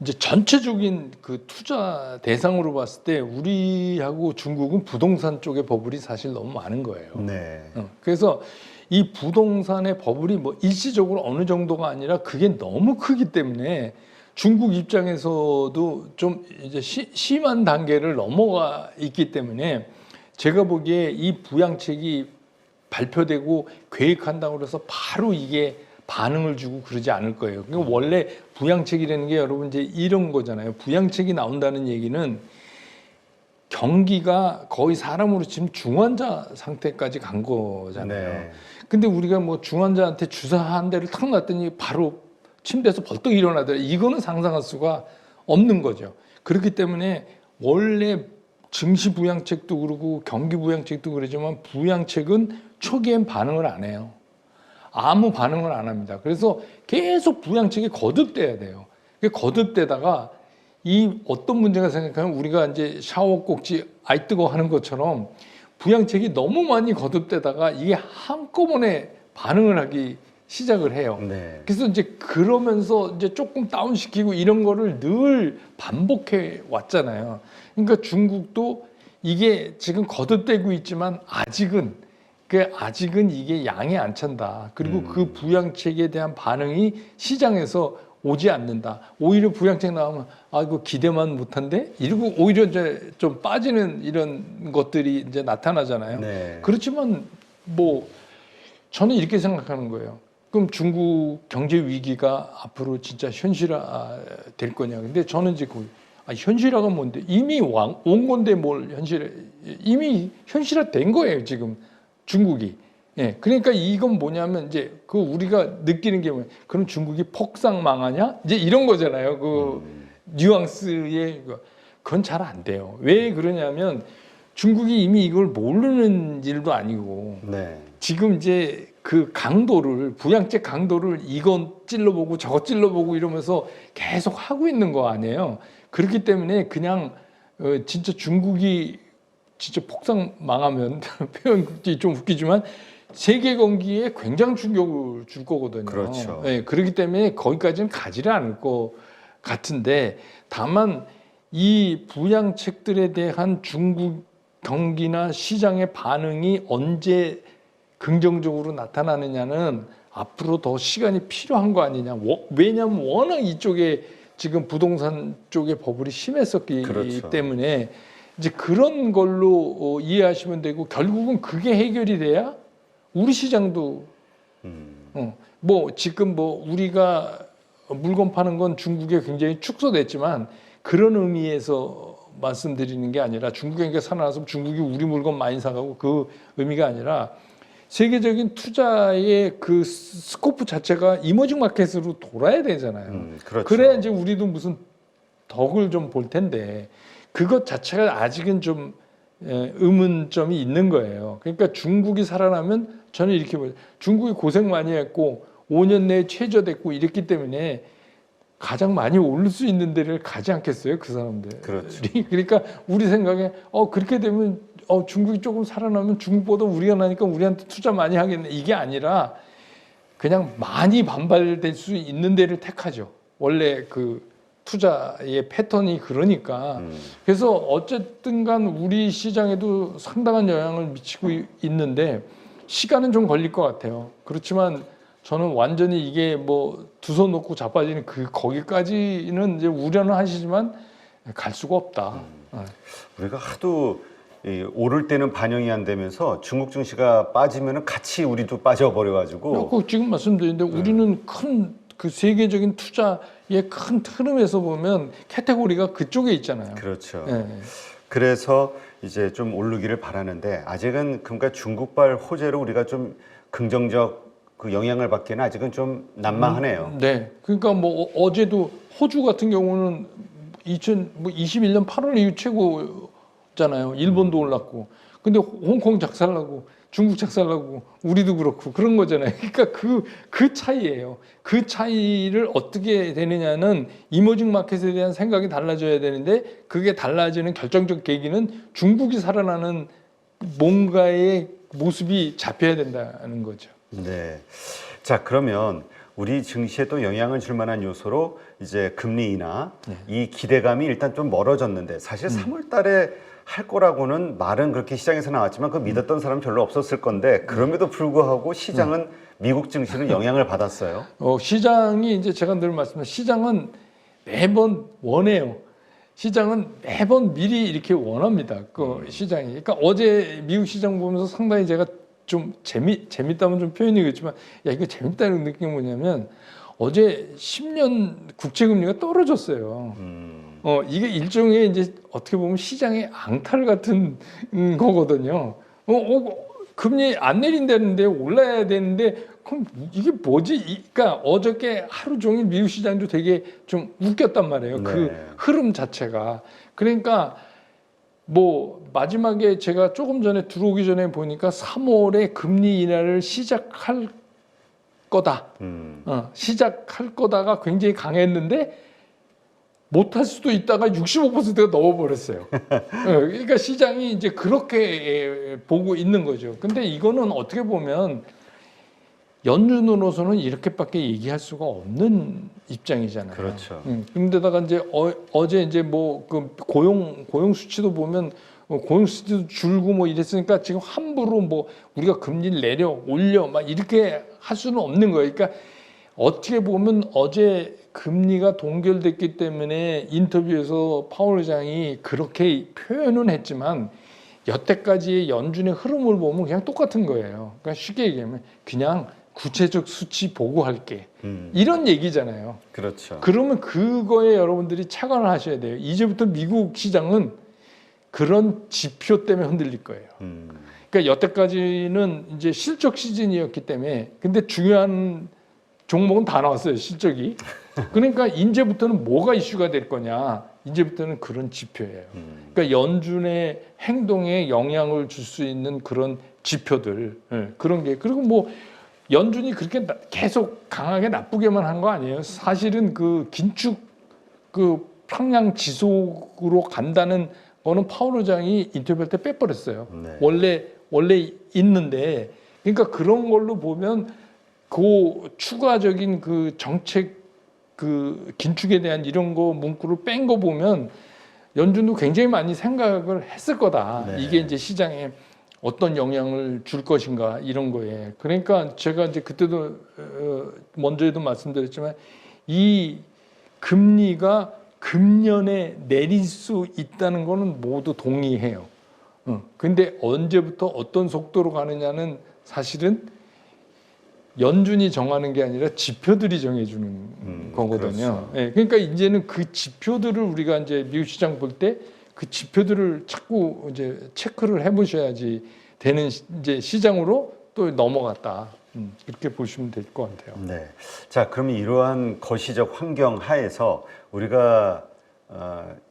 Speaker 1: 이제 전체적인 그 투자 대상으로 봤을 때 우리하고 중국은 부동산 쪽에 버블이 사실 너무 많은 거예요.
Speaker 2: 네.
Speaker 1: 그래서 이 부동산의 버블이 뭐 일시적으로 어느 정도가 아니라 그게 너무 크기 때문에 중국 입장에서도 좀 이제 심한 단계를 넘어가 있기 때문에 제가 보기에 이 부양책이 발표되고 계획한다고 해서 바로 이게 반응을 주고 그러지 않을 거예요. 그러니까 원래 부양책이라는 게 여러분 이제 이런 거잖아요. 부양책이 나온다는 얘기는 경기가 거의 사람으로 치면 중환자 상태까지 간 거잖아요.
Speaker 2: 네.
Speaker 1: 근데 우리가 뭐 중환자한테 주사 한 대를 탁 놨더니 바로 침대에서 벌떡 일어나더라. 이거는 상상할 수가 없는 거죠. 그렇기 때문에 원래 증시 부양책도 그러고 경기 부양책도 그러지만 부양책은 초기엔 반응을 안 해요. 아무 반응을 안 합니다. 그래서 계속 부양책이 거듭돼야 돼요. 거듭되다가 이 어떤 문제가 생각하면 우리가 이제 샤워 꼭지 아이 뜨거 하는 것처럼 부양책이 너무 많이 거듭되다가 이게 한꺼번에 반응을 하기 시작을 해요.
Speaker 2: 네.
Speaker 1: 그래서 이제 그러면서 이제 조금 다운시키고 이런 거를 늘 반복해 왔잖아요. 그러니까 중국도 이게 지금 거듭되고 있지만 아직은 이게 양이 안 찬다. 그리고 그 부양책에 대한 반응이 시장에서 오지 않는다. 오히려 부양책 나오면 이거 기대만 못한데 이러고 오히려 이제 좀 빠지는 이런 것들이 이제 나타나잖아요.
Speaker 2: 네.
Speaker 1: 그렇지만 뭐 저는 이렇게 생각하는 거예요. 그럼 중국 경제 위기가 앞으로 진짜 현실화 될 거냐? 근데 저는 이제 현실화가 뭔데? 이미 온 건데 뭘 이미 현실화 된 거예요, 지금 중국이. 예. 그러니까 이건 뭐냐면 이제 그 우리가 느끼는 게 뭐냐? 그럼 중국이 폭삭 망하냐? 이제 이런 거잖아요. 그 뉘앙스의 그건 잘 안 돼요. 왜 그러냐면 중국이 이미 이걸 모르는 일도 아니고
Speaker 2: 네.
Speaker 1: 지금 이제 그 강도를 부양책 강도를 이건 찔러보고 저거 찔러보고 이러면서 계속 하고 있는 거 아니에요. 그렇기 때문에 그냥 진짜 중국이 진짜 폭삭 망하면 표현이 좀 웃기지만 세계 경기에 굉장히 충격을 줄 거거든요.
Speaker 2: 그렇죠.
Speaker 1: 네, 그렇기 때문에 거기까지는 가지를 않을 것 같은데 다만 이 부양책들에 대한 중국 경기나 시장의 반응이 언제 긍정적으로 나타나느냐는 앞으로 더 시간이 필요한 거 아니냐. 왜냐하면 워낙 이쪽에 지금 부동산 쪽에 버블이 심했었기
Speaker 2: 그렇죠.
Speaker 1: 때문에 이제 그런 걸로 이해하시면 되고 결국은 그게 해결이 돼야 우리 시장도 뭐 지금 뭐 우리가 물건 파는 건 중국에 굉장히 축소됐지만 그런 의미에서 말씀드리는 게 아니라 중국 경기가 살아나서 중국이 우리 물건 많이 사가고 그 의미가 아니라 세계적인 투자의 그 스코프 자체가 이머징 마켓으로 돌아야 되잖아요.
Speaker 2: 그렇죠.
Speaker 1: 그래야 이제 우리도 무슨 덕을 좀 볼 텐데 그것 자체가 아직은 좀 의문점이 있는 거예요. 그러니까 중국이 살아나면 저는 이렇게 봐요. 중국이 고생 많이 했고 5년 내에 최저됐고 이랬기 때문에 가장 많이 오를 수 있는 데를 가지 않겠어요, 그 사람들.
Speaker 2: 그렇죠.
Speaker 1: 그러니까 우리 생각에 그렇게 되면 중국이 조금 살아나면 중국보다 우리가 나니까 우리한테 투자 많이 하겠네. 이게 아니라 그냥 많이 반발될 수 있는 데를 택하죠. 원래 그 투자의 패턴이 그러니까. 그래서 어쨌든 간 우리 시장에도 상당한 영향을 미치고 있는데 시간은 좀 걸릴 것 같아요. 그렇지만 저는 완전히 이게 뭐 두 손 놓고 자빠지는 거기까지는 이제 우려는 하시지만 갈 수가 없다.
Speaker 2: 우리가 하도 오를 때는 반영이 안 되면서 중국 증시가 빠지면은 같이 우리도 빠져버려가지고.
Speaker 1: 지금 말씀드렸는데 우리는 큰 그 세계적인 투자의 큰 흐름에서 보면 카테고리가 그쪽에 있잖아요.
Speaker 2: 그렇죠.
Speaker 1: 네.
Speaker 2: 그래서 이제 좀 오르기를 바라는데 아직은 그러니까 중국발 호재로 우리가 좀 긍정적 그 영향을 받기는 아직은 좀 난망하네요.
Speaker 1: 네. 그러니까 뭐 어제도 호주 같은 경우는 2021년 8월 이후 최고잖아요. 일본도 올랐고. 근데 홍콩 작살나고 중국 작살나고 우리도 그렇고 그런 거잖아요. 그러니까 그 차이예요. 그 차이를 어떻게 되느냐는 이머징 마켓에 대한 생각이 달라져야 되는데 그게 달라지는 결정적 계기는 중국이 살아나는 뭔가의 모습이 잡혀야 된다는 거죠.
Speaker 2: 네. 자, 그러면 우리 증시에 또 영향을 줄 만한 요소로 이제 금리 인하 이 기대감이 일단 좀 멀어졌는데 사실 3월 달에 할 거라고는 말은 그렇게 시장에서 나왔지만 그 믿었던 사람 별로 없었을 건데 그럼에도 불구하고 시장은 미국 증시는 영향을 받았어요.
Speaker 1: 시장이 이제 제가 늘 말씀드린 시장은 매번 원해요. 시장은 매번 미리 이렇게 원합니다. 그 시장이. 그러니까 어제 미국 시장 보면서 상당히 제가 좀 재밌다면 좀 표현이겠지만 이거 재밌다는 느낌이 뭐냐면 어제 10년 국채금리가 떨어졌어요. 이게 일종의 이제 어떻게 보면 시장의 앙탈 같은 거거든요. 금리 안 내린다는데 올라야 되는데 그럼 이게 뭐지? 그러니까 어저께 하루 종일 미국 시장도 되게 좀 웃겼단 말이에요.
Speaker 2: 네.
Speaker 1: 그 흐름 자체가. 그러니까 뭐 마지막에 제가 조금 전에 들어오기 전에 보니까 3월에 금리 인하를 시작할 거다. 시작할 거다가 굉장히 강했는데 못할 수도 있다가 65%가 넘어버렸어요. 그러니까 시장이 이제 그렇게 보고 있는 거죠. 근데 이거는 어떻게 보면 연준으로서는 이렇게밖에 얘기할 수가 없는 입장이잖아요.
Speaker 2: 그렇죠.
Speaker 1: 그런데다가 이제 어제 이제 뭐 그 고용 수치도 보면 고용 수치도 줄고 뭐 이랬으니까 지금 함부로 뭐 우리가 금리를 내려 올려 막 이렇게 할 수는 없는 거예요. 그러니까 어떻게 보면 어제 금리가 동결됐기 때문에 인터뷰에서 파월 의장이 그렇게 표현은 했지만 여태까지의 연준의 흐름을 보면 그냥 똑같은 거예요. 그러니까 쉽게 얘기하면 그냥 구체적 수치 보고할게 이런 얘기잖아요.
Speaker 2: 그렇죠.
Speaker 1: 그러면 그거에 여러분들이 착안을 하셔야 돼요. 이제부터 미국 시장은 그런 지표 때문에 흔들릴 거예요. 그러니까 여태까지는 이제 실적 시즌이었기 때문에 근데 중요한 종목은 다 나왔어요. 실적이. 그러니까 이제부터는 뭐가 이슈가 될 거냐. 이제부터는 그런 지표예요. 그러니까 연준의 행동에 영향을 줄 수 있는 그런 지표들 그런 게 그리고 뭐 연준이 그렇게 계속 강하게 나쁘게만 한 거 아니에요. 사실은 그 긴축 그 평양 지속으로 간다는 거는 파월 의장이 인터뷰할 때 빼버렸어요.
Speaker 2: 네.
Speaker 1: 원래 있는데 그러니까 그런 걸로 보면 그 추가적인 그 정책 그 긴축에 대한 이런 거 문구를 뺀 거 보면 연준도 굉장히 많이 생각을 했을 거다.
Speaker 2: 네.
Speaker 1: 이게 이제 시장에 어떤 영향을 줄 것인가 이런 거에. 그러니까 제가 이제 그때도 먼저에도 말씀드렸지만 이 금리가 금년에 내릴 수 있다는 거는 모두 동의해요. 근데 언제부터 어떤 속도로 가느냐는 사실은 연준이 정하는 게 아니라 지표들이 정해주는 거거든요.
Speaker 2: 그렇죠.
Speaker 1: 예, 그러니까 이제는 그 지표들을 우리가 이제 미국 시장 볼 때 그 지표들을 자꾸 이제 체크를 해보셔야지 되는 이제 시장으로 또 넘어갔다. 이렇게 보시면 될 것 같아요.
Speaker 2: 네. 자, 그러면 이러한 거시적 환경 하에서 우리가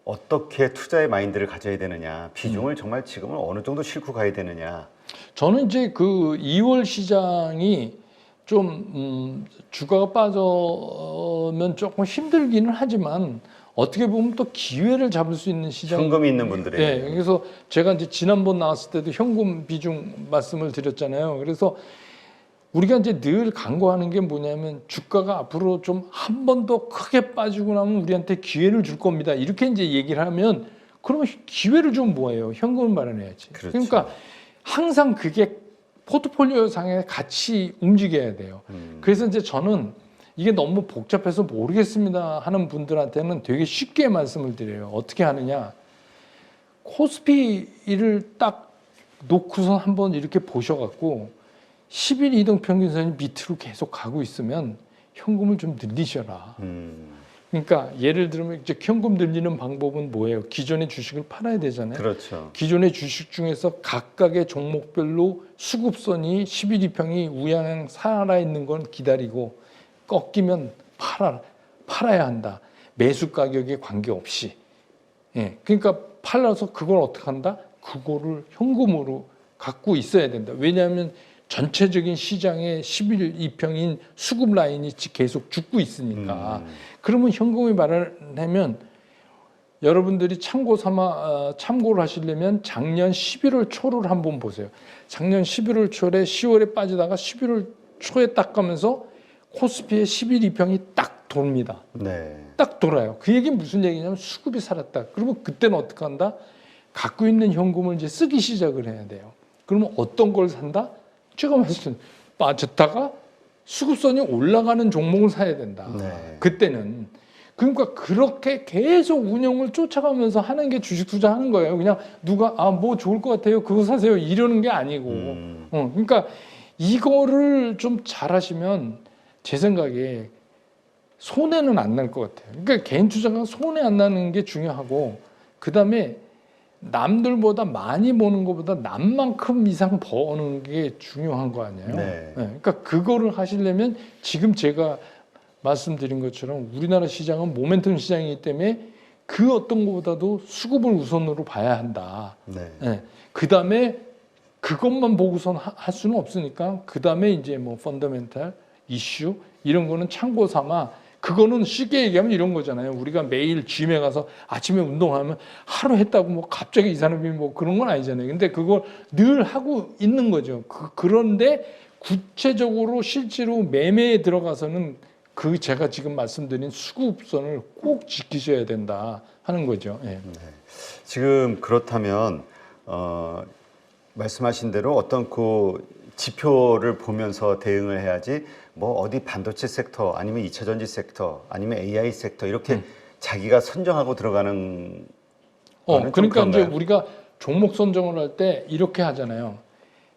Speaker 2: 어떻게 투자의 마인드를 가져야 되느냐, 비중을 정말 지금은 어느 정도 싣고 가야 되느냐.
Speaker 1: 저는 이제 그 2월 시장이 좀 주가가 빠져면 조금 힘들기는 하지만 어떻게 보면 또 기회를 잡을 수 있는 시장.
Speaker 2: 현금이 있는 분들에게.
Speaker 1: 네, 그래서 제가 이제 지난번 나왔을 때도 현금 비중 말씀을 드렸잖아요. 그래서 우리가 이제 늘 강구하는 게 뭐냐면 주가가 앞으로 좀 한 번 더 크게 빠지고 나면 우리한테 기회를 줄 겁니다. 이렇게 이제 얘기를 하면 그러면 기회를 좀 뭐예요? 현금을 마련해야지.
Speaker 2: 그렇죠.
Speaker 1: 그러니까 항상 그게 포트폴리오 상에 같이 움직여야 돼요. 그래서 이제 저는 이게 너무 복잡해서 모르겠습니다 하는 분들한테는 되게 쉽게 말씀을 드려요. 어떻게 하느냐. 코스피를 딱 놓고서 한번 이렇게 보셔갖고 10일 이동평균선이 밑으로 계속 가고 있으면 현금을 좀 늘리셔라. 그러니까 예를 들면 이제 현금 늘리는 방법은 뭐예요? 기존의 주식을 팔아야 되잖아요.
Speaker 2: 그렇죠.
Speaker 1: 기존의 주식 중에서 각각의 종목별로 수급선이 11 이평이 우양향 살아있는 건 기다리고 꺾이면 팔아야 한다. 매수 가격에 관계없이. 예, 그러니까 팔아서 그걸 어떻게 한다? 그거를 현금으로 갖고 있어야 된다. 왜냐하면 전체적인 시장의 11 이평인 수급 라인이 계속 죽고 있으니까. 그러면 현금을 마련하면 여러분들이 참고를 하시려면 작년 11월 초를 한번 보세요. 작년 11월 초에 10월에 빠지다가 11월 초에 딱 가면서 코스피의 11 이평이 딱 돕니다.
Speaker 2: 네.
Speaker 1: 딱 돌아요. 그 얘기는 무슨 얘기냐면 수급이 살았다. 그러면 그때는 어떻게 한다? 갖고 있는 현금을 이제 쓰기 시작을 해야 돼요. 그러면 어떤 걸 산다? 제가 말씀드린 빠졌다가 수급선이 올라가는 종목을 사야 된다.
Speaker 2: 네.
Speaker 1: 그때는. 그러니까 그렇게 계속 운영을 쫓아가면서 하는 게 주식 투자하는 거예요. 그냥 누가 뭐 좋을 것 같아요. 그거 사세요. 이러는 게 아니고. 그러니까 이거를 좀 잘하시면 제 생각에 손해는 안 날 것 같아요. 그러니까 개인 투자가 손해 안 나는 게 중요하고 그다음에 남들보다 많이 버는 것보다 남만큼 이상 버는 게 중요한 거 아니에요.
Speaker 2: 네.
Speaker 1: 그러니까 그거를 하시려면 지금 제가 말씀드린 것처럼 우리나라 시장은 모멘텀 시장이기 때문에 그 어떤 것보다도 수급을 우선으로 봐야 한다.
Speaker 2: 네.
Speaker 1: 그다음에 그것만 보고선 할 수는 없으니까 그다음에 이제 뭐 펀더멘탈 이슈 이런 거는 참고 삼아 그거는 쉽게 얘기하면 이런 거잖아요. 우리가 매일 짐에 가서 아침에 운동하면 하루 했다고 뭐 갑자기 이 사람이 뭐 그런 건 아니잖아요. 근데 그걸 늘 하고 있는 거죠. 그런데 구체적으로 실제로 매매에 들어가서는 그 제가 지금 말씀드린 수급선을 꼭 지키셔야 된다 하는 거죠. 예.
Speaker 2: 지금 그렇다면 말씀하신 대로 어떤 그 지표를 보면서 대응을 해야지 뭐 어디 반도체 섹터 아니면 2차 전지 섹터 아니면 AI 섹터 이렇게 자기가 선정하고 들어가는 거는 좀
Speaker 1: 그러니까 이제
Speaker 2: 그런가요?
Speaker 1: 우리가 종목 선정을 할 때 이렇게 하잖아요.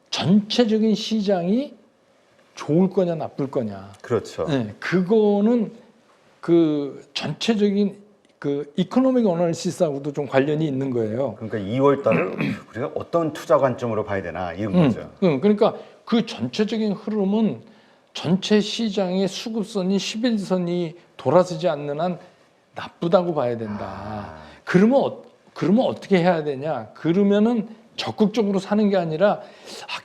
Speaker 1: 전체적인 시장이 좋을 거냐 나쁠 거냐.
Speaker 2: 그렇죠.
Speaker 1: 네, 그거는 그 전체적인 그 이코노믹 어널리시스하고도 좀 관련이 있는 거예요.
Speaker 2: 그러니까 2월 달을 우리가 어떤 투자 관점으로 봐야 되나 이런 거죠.
Speaker 1: 그러니까 그 전체적인 흐름은 전체 시장의 수급선이 11선이 돌아서지 않는 한 나쁘다고 봐야 된다. 그러면 어떻게 해야 되냐? 그러면은 적극적으로 사는 게 아니라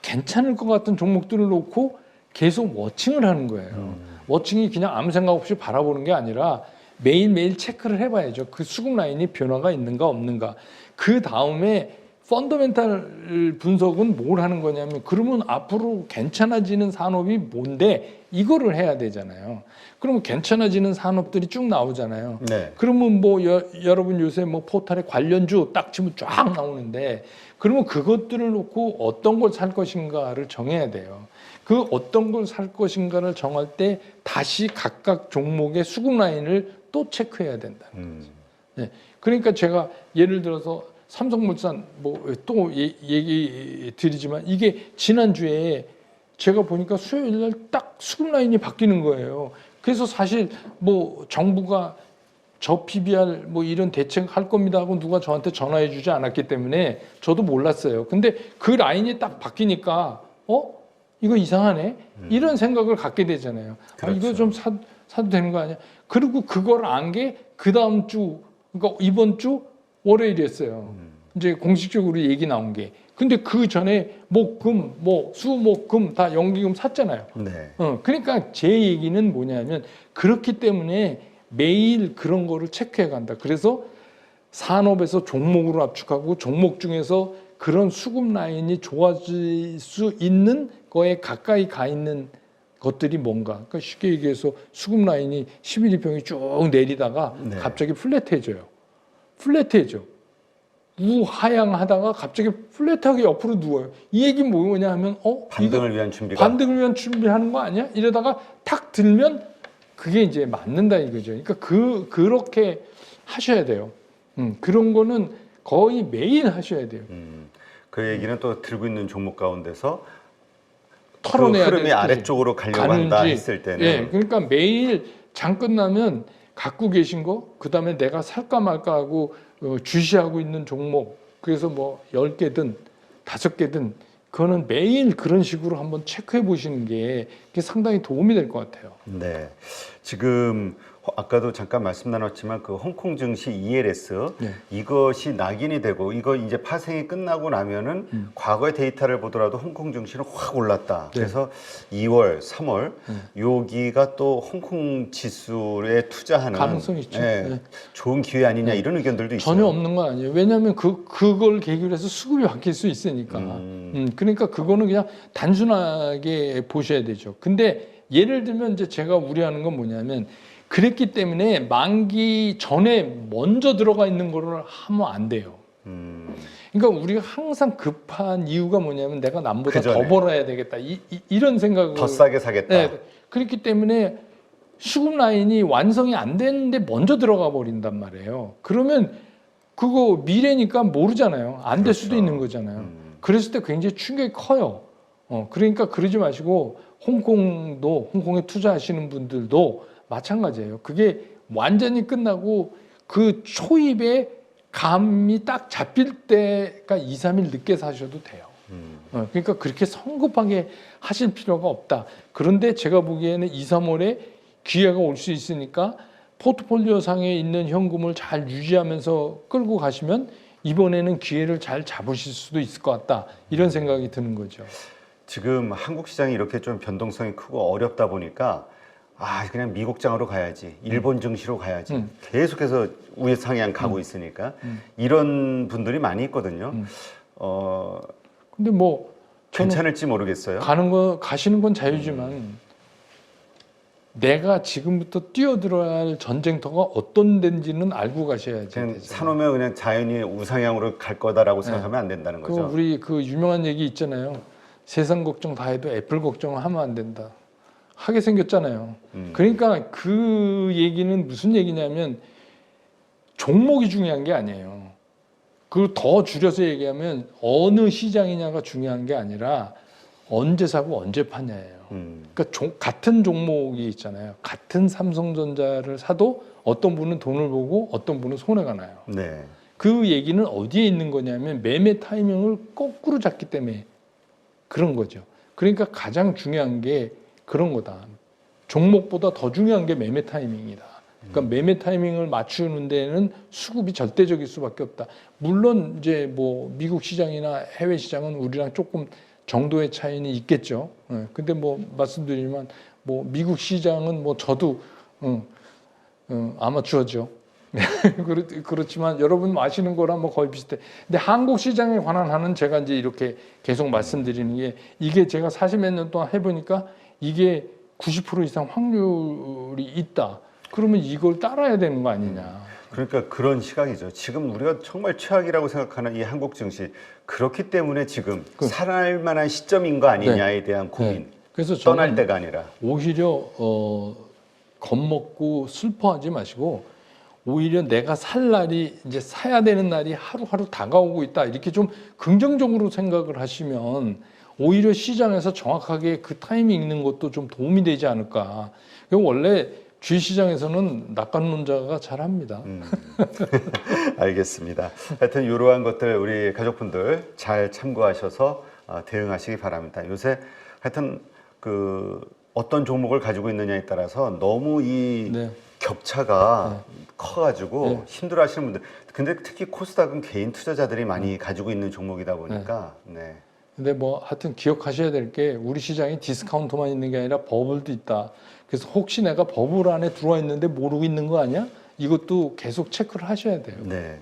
Speaker 1: 괜찮을 것 같은 종목들을 놓고 계속 워칭을 하는 거예요. 워칭이 그냥 아무 생각 없이 바라보는 게 아니라 매일매일 체크를 해봐야죠. 그 수급 라인이 변화가 있는가 없는가. 그 다음에 펀더멘탈 분석은 뭘 하는 거냐면 그러면 앞으로 괜찮아지는 산업이 뭔데 이거를 해야 되잖아요. 그러면 괜찮아지는 산업들이 쭉 나오잖아요.
Speaker 2: 네.
Speaker 1: 그러면 뭐 여러분 요새 뭐 포털에 관련주 딱 치면 쫙 나오는데 그러면 그것들을 놓고 어떤 걸 살 것인가를 정해야 돼요. 그 어떤 걸 살 것인가를 정할 때 다시 각각 종목의 수급 라인을 또 체크해야 된다. 네. 그러니까 제가 예를 들어서 삼성물산 뭐 또 얘기 드리지만 이게 지난주에 제가 보니까 수요일 날 딱 수급 라인이 바뀌는 거예요. 그래서 사실 뭐 정부가 저 PBR 뭐 이런 대책 할 겁니다 하고 누가 저한테 전화해 주지 않았기 때문에 저도 몰랐어요. 근데 그 라인이 딱 바뀌니까 이거 이상하네 이런 생각을 갖게 되잖아요.
Speaker 2: 그렇죠.
Speaker 1: 이거 좀 사도 되는 거 아니야? 그리고 그걸 안 게 그 다음 주 그러니까 이번 주 월요일이었어요. 이제 공식적으로 얘기 나온 게. 근데 그 전에 목금, 수목금 다 연기금 샀잖아요.
Speaker 2: 네.
Speaker 1: 그러니까 제 얘기는 뭐냐면 그렇기 때문에 매일 그런 거를 체크해 간다. 그래서 산업에서 종목으로 압축하고 종목 중에서 그런 수급 라인이 좋아질 수 있는 거에 가까이 가 있는 것들이 뭔가. 그러니까 쉽게 얘기해서 수급 라인이 11일평이 쭉 내리다가
Speaker 2: 네.
Speaker 1: 갑자기 플랫해져요. 플랫해져. 우하향하다가 갑자기 플랫하게 옆으로 누워요. 이 얘기는 뭐냐 하면
Speaker 2: 반등을 위한 준비가
Speaker 1: 반등을 위한 준비하는 거 아니야? 이러다가 탁 들면 그게 이제 맞는다 이거죠. 그러니까 그렇게 하셔야 돼요. 그런 거는 거의 매일 하셔야 돼요.
Speaker 2: 그 얘기는 또 들고 있는 종목 가운데서
Speaker 1: 털어내야
Speaker 2: 그 흐름이
Speaker 1: 될
Speaker 2: 아래쪽으로 가려고 한다 했을 때는
Speaker 1: 예, 그러니까 매일 장 끝나면 갖고 계신 거, 그다음에 내가 살까 말까 하고 주시하고 있는 종목, 그래서 뭐 10개든 5개든 그거는 매일 그런 식으로 한번 체크해 보시는 게 그게 상당히 도움이 될 것 같아요.
Speaker 2: 네. 지금 아까도 잠깐 말씀 나눴지만 그 홍콩 증시 ELS
Speaker 1: 네.
Speaker 2: 이것이 낙인이 되고 이거 이제 파생이 끝나고 나면은 과거의 데이터를 보더라도 홍콩 증시는 확 올랐다.
Speaker 1: 네.
Speaker 2: 그래서 2월, 3월 여기가 또 홍콩 지수에 투자하는
Speaker 1: 가능성이 있죠. 네.
Speaker 2: 좋은 기회 아니냐 이런 의견들도 있어요.
Speaker 1: 전혀 없는 건 아니에요. 왜냐하면 그걸 계기로 해서 수급이 바뀔 수 있으니까. 그러니까 그거는 그냥 단순하게 보셔야 되죠. 근데 예를 들면 이제 제가 우려하는 건 뭐냐면 그랬기 때문에 만기 전에 먼저 들어가 있는 거를 하면 안 돼요. 그러니까 우리가 항상 급한 이유가 뭐냐면 내가 남보다 더 벌어야 되겠다. 이런 생각을
Speaker 2: 더 싸게 사겠다.
Speaker 1: 네, 그렇기 때문에 수급 라인이 완성이 안 됐는데 먼저 들어가 버린단 말이에요. 그러면 그거 미래니까 모르잖아요. 안 될 수도 있는 거잖아요. 그랬을 때 굉장히 충격이 커요. 그러니까 그러지 마시고 홍콩에 투자하시는 분들도 마찬가지예요. 그게 완전히 끝나고 그 초입에 감이 딱 잡힐 때가 2, 3일 늦게 사셔도 돼요. 그러니까 그렇게 성급하게 하실 필요가 없다. 그런데 제가 보기에는 2, 3월에 기회가 올 수 있으니까 포트폴리오 상에 있는 현금을 잘 유지하면서 끌고 가시면 이번에는 기회를 잘 잡으실 수도 있을 것 같다. 이런 생각이 드는 거죠.
Speaker 2: 지금 한국 시장이 이렇게 좀 변동성이 크고 어렵다 보니까 그냥 미국장으로 가야지, 일본 증시로 가야지.
Speaker 1: 음.
Speaker 2: 계속해서 우상향 가고 있으니까 이런 분들이 많이 있거든요.
Speaker 1: 근데 뭐 저는
Speaker 2: 괜찮을지 모르겠어요.
Speaker 1: 가시는 건 자유지만 내가 지금부터 뛰어들어야 할 전쟁터가 어떤 데인지는 알고 가셔야지.
Speaker 2: 그냥
Speaker 1: 되죠.
Speaker 2: 사놓으면 그냥 자연히 우상향으로 갈 거다라고 생각하면 안 된다는
Speaker 1: 그
Speaker 2: 거죠.
Speaker 1: 우리 그 유명한 얘기 있잖아요. 세상 걱정 다 해도 애플 걱정을 하면 안 된다. 하게 생겼잖아요. 그러니까 그 얘기는 무슨 얘기냐면 종목이 중요한 게 아니에요. 그 더 줄여서 얘기하면 어느 시장이냐가 중요한 게 아니라 언제 사고 언제 파냐예요. 그러니까 같은 종목이 있잖아요. 같은 삼성전자를 사도 어떤 분은 돈을 보고 어떤 분은 손해가 나요.
Speaker 2: 네.
Speaker 1: 그 얘기는 어디에 있는 거냐면 매매 타이밍을 거꾸로 잡기 때문에 그런 거죠. 그러니까 가장 중요한 게 그런 거다. 종목보다 더 중요한 게 매매 타이밍이다. 그러니까 매매 타이밍을 맞추는 데는 수급이 절대적일 수밖에 없다. 물론 이제 뭐 미국 시장이나 해외 시장은 우리랑 조금 정도의 차이는 있겠죠. 근데 뭐 말씀드리지만 뭐 미국 시장은 뭐 저도 아마추어죠. 그렇지만 여러분 아시는 거랑 뭐 거의 비슷해. 근데 한국 시장에 관한 한은 제가 이제 이렇게 계속 말씀드리는 게 이게 제가 40몇 년 동안 해보니까 이게 90% 이상 확률이 있다. 그러면 이걸 따라야 되는 거 아니냐.
Speaker 2: 그러니까 그런 시각이죠. 지금 우리가 정말 최악이라고 생각하는 이 한국 증시, 그렇기 때문에 지금 살아날 만한 시점인 거 아니냐에 대한 고민.
Speaker 1: 그래서
Speaker 2: 떠날
Speaker 1: 저는
Speaker 2: 때가 아니라.
Speaker 1: 오히려 겁먹고 슬퍼하지 마시고 오히려 내가 살 날이 이제 사야 되는 날이 하루하루 다가오고 있다. 이렇게 좀 긍정적으로 생각을 하시면 오히려 시장에서 정확하게 그 타이밍 있는 것도 좀 도움이 되지 않을까. 원래 주식시장에서는 낙관론자가 잘합니다.
Speaker 2: 알겠습니다. 하여튼 이러한 것들 우리 가족분들 잘 참고하셔서 대응하시기 바랍니다. 요새 하여튼 그 어떤 종목을 가지고 있느냐에 따라서 너무 이 격차가 커가지고 힘들어하시는 분들. 근데 특히 코스닥은 개인 투자자들이 많이 가지고 있는 종목이다 보니까. 네.
Speaker 1: 근데 뭐 하여튼 기억하셔야 될 게 우리 시장에 디스카운트만 있는 게 아니라 버블도 있다. 그래서 혹시 내가 버블 안에 들어와 있는데 모르고 있는 거 아니야? 이것도 계속 체크를 하셔야 돼요.
Speaker 2: 네,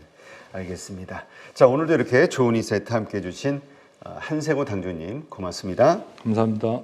Speaker 2: 알겠습니다. 자, 오늘도 이렇게 좋은 인사이트 함께 해주신 한세고 당주님 고맙습니다.
Speaker 1: 감사합니다.